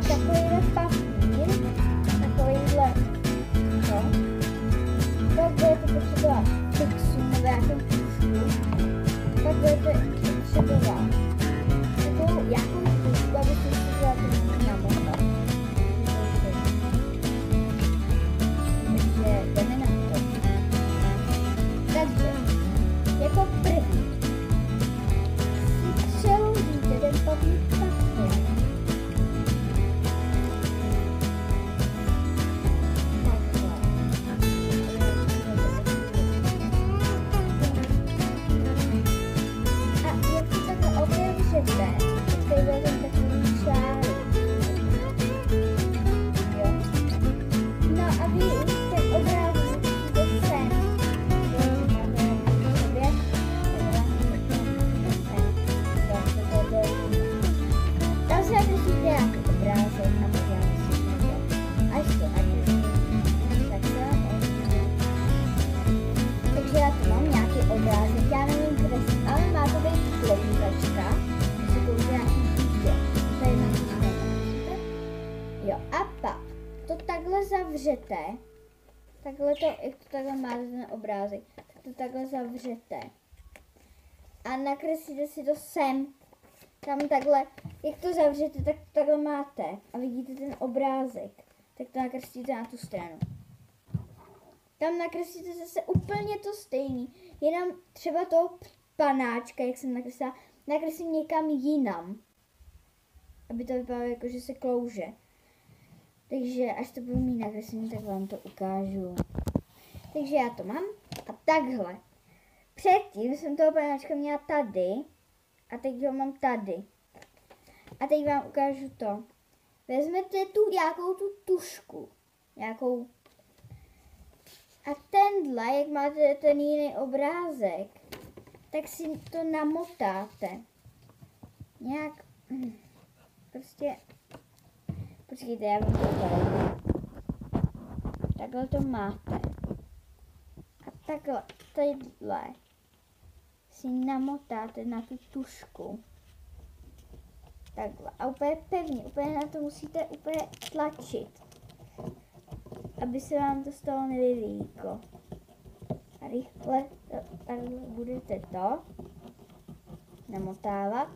takovýhle papír, takovýhle, no, pak budete potřebovat fixu nebo nějakou tušku, pak budete potřebovat jakou tušku, abyste si to namotat. Takže jdeme na to. Takže, jako první, si přeložíte ten papír takhle. A jak to takhle otevřete, tak tady bude takový čárek. Jo. No a vy už ten obrázek musíte sem. Tam se nakreslíte nějaký obrázek a podíváme si na to. Až to nakreslíte, tak se vám takže já tu mám nějaký obrázek, já nevím kreslit, ale má to být klouzačka, takže to už nějaký dítě. Tady na to jo, a pak to takhle zavřete, takhle to, jak to takhle máte ten obrázek, tak to takhle zavřete. A nakreslíte si to sem. Tam takhle, jak to zavřete, tak to takhle máte. A vidíte ten obrázek. Tak to nakreslíte na tu stranu. Tam nakreslíte zase úplně to stejný. Jenom třeba toho panáčka, jak jsem nakreslila, nakreslím někam jinam. Aby to vypadalo jako, že se klouže. Takže až to budu mít nakreslený, tak vám to ukážu. Takže já to mám. A takhle. Předtím jsem toho panáčka měla tady a teď ho mám tady. A teď vám ukážu to. Vezmete tu nějakou tu tušku. Nějakou. A tenhle, jak máte ten jiný obrázek, tak si to namotáte. Nějak. Prostě. Počkejte, já vám to ukážu. Takhle to máte. A takhle, tadyhle si namotáte na tu tušku. Takhle. A úplně pevně, úplně na to musíte úplně tlačit. Aby se vám to z toho nevylíklo. A rychle takhle budete to namotávat.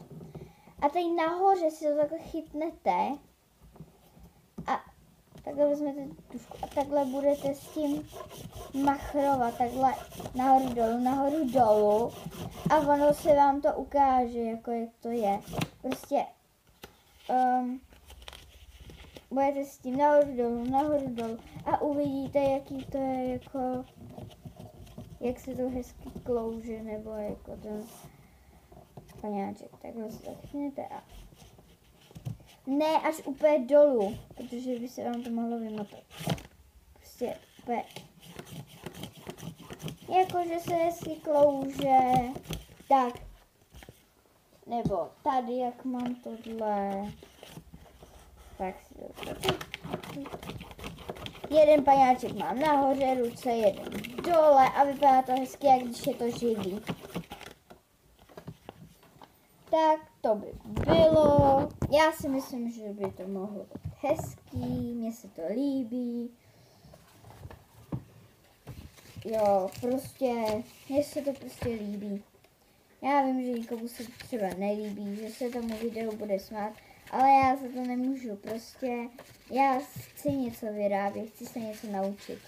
A tady nahoře si to takhle chytnete. A takhle vezmete tušku a takhle budete s tím machrovat, takhle nahoru dolů a ono se vám to ukáže, jako jak to je. Prostě budete s tím nahoru dolů a uvidíte, jaký to je, jako jak se to hezky klouže, nebo jako ten paňáček. Takhle si to chytnete a ne až úplně dolů, protože by se vám to mohlo vymotat. Prostě úplně jako, že se hezky klouže, tak. Nebo tady, jak mám tohle. Tak si to jeden paňáček mám nahoře, ruce, jeden dole a vypadá to hezky, jak když je to živý. Tak to by bylo. Já si myslím, že by to mohlo být hezký, mně se to líbí. Jo, prostě, mně se to prostě líbí. Já vím, že nikomu se to třeba nelíbí, že se tomu videu bude smát, ale já za to nemůžu, prostě já chci něco vyrábět, chci se něco naučit.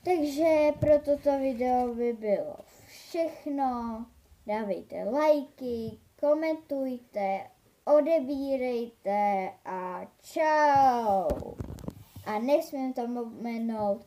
Takže pro toto video by bylo všechno. Dávejte lajky, komentujte, odebírejte a čau. A nesmím tam pomenout